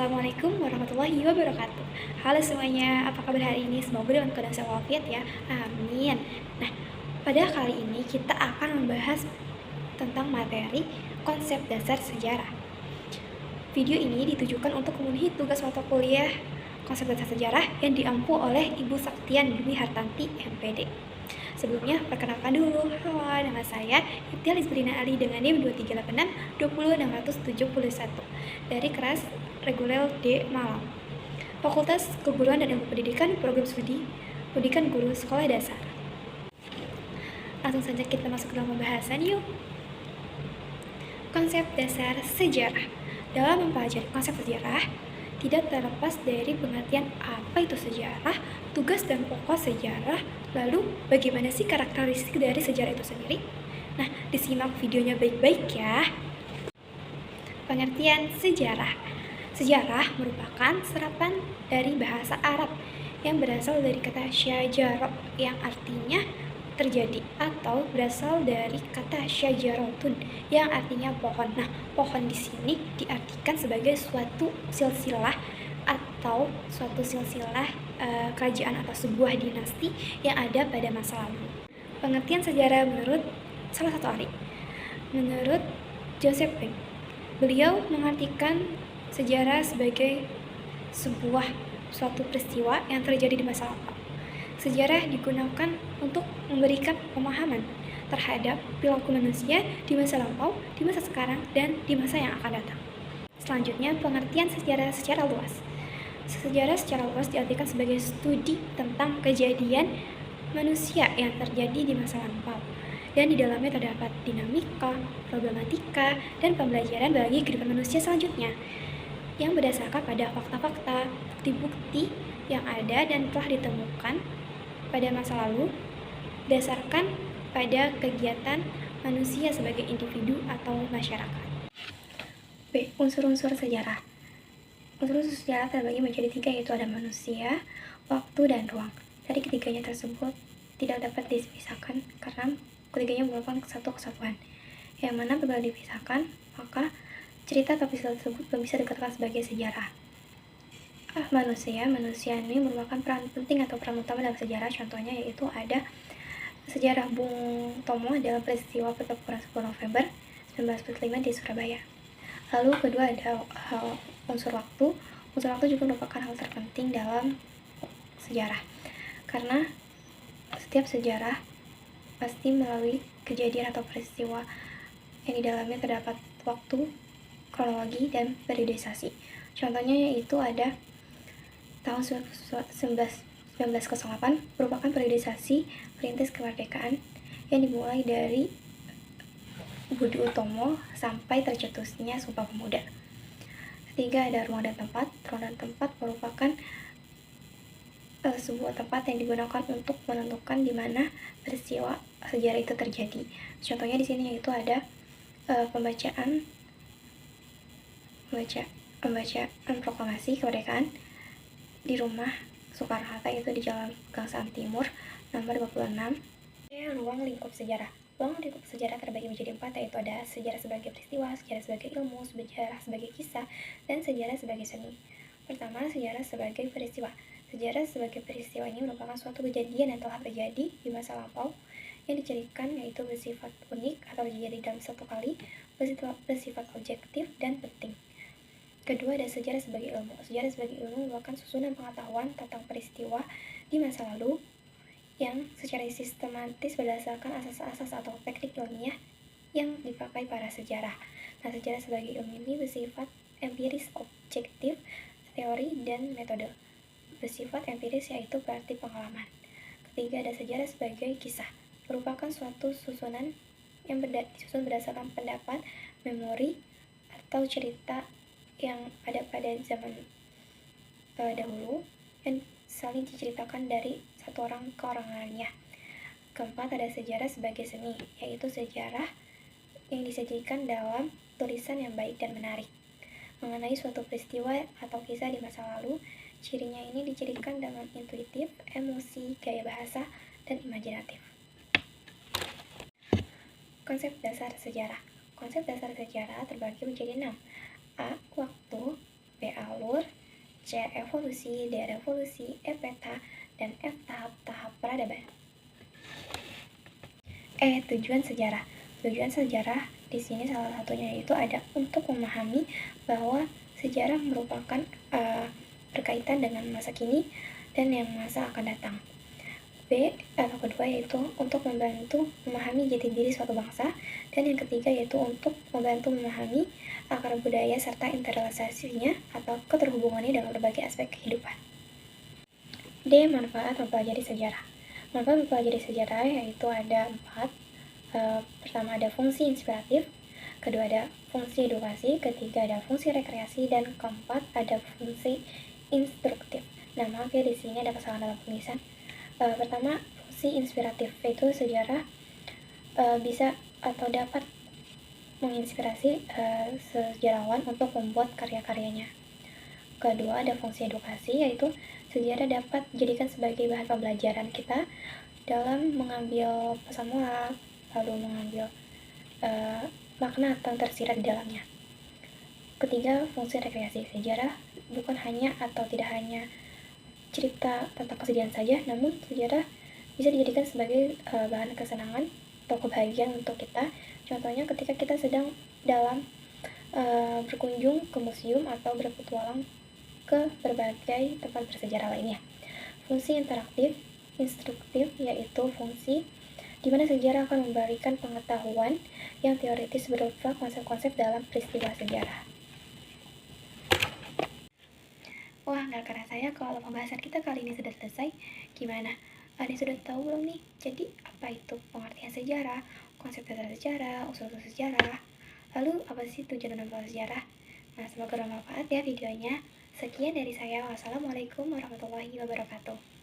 Assalamualaikum warahmatullahi wabarakatuh. Halo semuanya, apa kabar hari ini? Semoga dalam keadaan sehat walafiat ya. Amin. Nah, pada kali ini kita akan membahas tentang materi konsep dasar sejarah. Video ini ditujukan untuk memenuhi tugas mata kuliah konsep dasar sejarah yang diampu oleh Ibu Saktian Dwi Hartanti, MPD. Sebelumnya, perkenalkan dulu. Halo, nama saya Ibtial Isbrina Ali dengan NIM 238620671 dari kelas reguler D Malang. Fakultas Keguruan dan Ilmu Pendidikan, Program Studi Pendidikan Guru Sekolah Dasar. Langsung saja kita masuk ke dalam pembahasan yuk. Konsep dasar sejarah. Dalam mempelajari konsep sejarah, tidak terlepas dari pengertian apa itu sejarah, tugas dan pokok sejarah, lalu bagaimana sih karakteristik dari sejarah itu sendiri. Nah, disimak videonya baik-baik ya. Pengertian sejarah. Sejarah merupakan serapan dari bahasa Arab yang berasal dari kata syajarah yang artinya terjadi atau berasal dari kata syajaratun yang artinya pohon. Nah, pohon di sini diartikan sebagai suatu silsilah atau suatu silsilah kerajaan atau sebuah dinasti yang ada pada masa lalu. Pengertian sejarah menurut salah satu ahli, menurut Joseph Pink, beliau mengartikan sejarah sebagai suatu peristiwa yang terjadi di masa lampau. Sejarah digunakan untuk memberikan pemahaman terhadap perilaku manusia di masa lampau, di masa sekarang, dan di masa yang akan datang. Selanjutnya, pengertian sejarah secara luas. Sejarah secara luas diartikan sebagai studi tentang kejadian manusia yang terjadi di masa lampau, dan di dalamnya terdapat dinamika, problematika, dan pembelajaran bagi kehidupan manusia selanjutnya yang berdasarkan pada fakta-fakta, bukti-bukti yang ada dan telah ditemukan pada masa lalu berdasarkan pada kegiatan manusia sebagai individu atau masyarakat. B. Unsur-unsur sejarah. Unsur-unsur sejarah terbagi menjadi 3, yaitu ada manusia, waktu, dan ruang. Dari ketiganya tersebut tidak dapat dipisahkan karena ketiganya merupakan satu kesatuan. Yang mana apabila dipisahkan, maka cerita atau peristiwa tersebut belum bisa dikatakan sebagai sejarah. Manusia ini merupakan peran penting atau peran utama dalam sejarah. Contohnya yaitu ada sejarah Bung Tomo dalam peristiwa pertempuran 10 November 1945 di Surabaya. Lalu kedua ada unsur waktu. Unsur waktu juga merupakan hal terpenting dalam sejarah, karena setiap sejarah pasti melalui kejadian atau peristiwa yang di dalamnya terdapat waktu, kronologi, dan periodisasi. Contohnya yaitu ada tahun 1908 merupakan periodisasi perintis kemerdekaan yang dimulai dari Budi Utomo sampai tercetusnya Sumpah Pemuda. Ketiga ada ruang dan tempat. Ruang dan tempat merupakan sebuah tempat yang digunakan untuk menentukan di mana peristiwa sejarah itu terjadi. Contohnya di sini yaitu ada pembacaan proklamasi kemerdekaan di rumah Soekarno-Hatta, itu di Jalan Gangsaan Timur nomor 26. Ruang lingkup sejarah. Ruang lingkup sejarah terbagi menjadi 4, yaitu ada sejarah sebagai peristiwa, sejarah sebagai ilmu, sejarah sebagai kisah, dan sejarah sebagai seni. Pertama, sejarah sebagai peristiwa. Sejarah sebagai peristiwa ini merupakan suatu kejadian yang telah terjadi di masa lampau yang diceritakan, yaitu bersifat unik atau terjadi dalam satu kali, bersifat objektif dan penting. Kedua ada sejarah sebagai ilmu. Sejarah sebagai ilmu merupakan susunan pengetahuan tentang peristiwa di masa lalu yang secara sistematis berdasarkan asas-asas atau teknik ilmiah yang dipakai para sejarah. Nah, sejarah sebagai ilmu ini bersifat empiris, objektif, teori, dan metode. Bersifat empiris yaitu berarti pengalaman. Ketiga ada sejarah sebagai kisah. Merupakan suatu susunan yang disusun berdasarkan pendapat, memori, atau cerita yang ada pada zaman dahulu dan saling diceritakan dari satu orang ke orang lainnya. Keempat ada sejarah sebagai seni, yaitu sejarah yang disajikan dalam tulisan yang baik dan menarik mengenai suatu peristiwa atau kisah di masa lalu. Cirinya ini diceritakan dengan intuitif, emosi, gaya bahasa, dan imajinatif. Konsep dasar sejarah. Konsep dasar sejarah terbagi menjadi 6. A. Waktu. B. Alur. C. Evolusi, D. Revolusi, E. Peta, dan F. Tahap-tahap peradaban. E. Tujuan sejarah. Tujuan sejarah di sini salah satunya yaitu ada untuk memahami bahwa sejarah merupakan berkaitan dengan masa kini dan yang masa akan datang. B. Atau kedua yaitu untuk membantu memahami jati diri suatu bangsa, dan yang ketiga yaitu untuk membantu memahami akar budaya serta interrelasinya atau keterhubungannya dalam berbagai aspek kehidupan. D. Manfaat mempelajari sejarah. Manfaat mempelajari sejarah yaitu ada 4. Pertama ada fungsi inspiratif, kedua ada fungsi edukasi, ketiga ada fungsi rekreasi, dan keempat ada fungsi instruktif. Nah maaf ya di sini ada kesalahan dalam penulisan. Pertama fungsi inspiratif, yaitu sejarah bisa atau dapat menginspirasi sejarawan untuk membuat karya-karyanya. Kedua ada fungsi edukasi, yaitu sejarah dapat dijadikan sebagai bahan pembelajaran kita dalam mengambil pesan moral, lalu mengambil makna atau tersirat di dalamnya. Ketiga, fungsi rekreasi. Sejarah bukan hanya atau tidak hanya cerita tentang kesedihan saja, namun sejarah bisa dijadikan sebagai bahan kesenangan atau kebahagiaan untuk kita. Contohnya ketika kita sedang dalam berkunjung ke museum atau berpetualang ke berbagai tempat bersejarah lainnya. Fungsi interaktif, instruktif, yaitu fungsi di mana sejarah akan memberikan pengetahuan yang teoritis berupa konsep-konsep dalam peristiwa sejarah. Wah, nggak kerasa ya kalau pembahasan kita kali ini sudah selesai. Gimana? Ada sudah tahu belum nih? Jadi, apa itu pengertian sejarah, konsep dasar sejarah, usul-usul sejarah, lalu apa sih tujuan dan manfaat sejarah? Nah, semoga bermanfaat ya videonya. Sekian dari saya. Wassalamualaikum warahmatullahi wabarakatuh.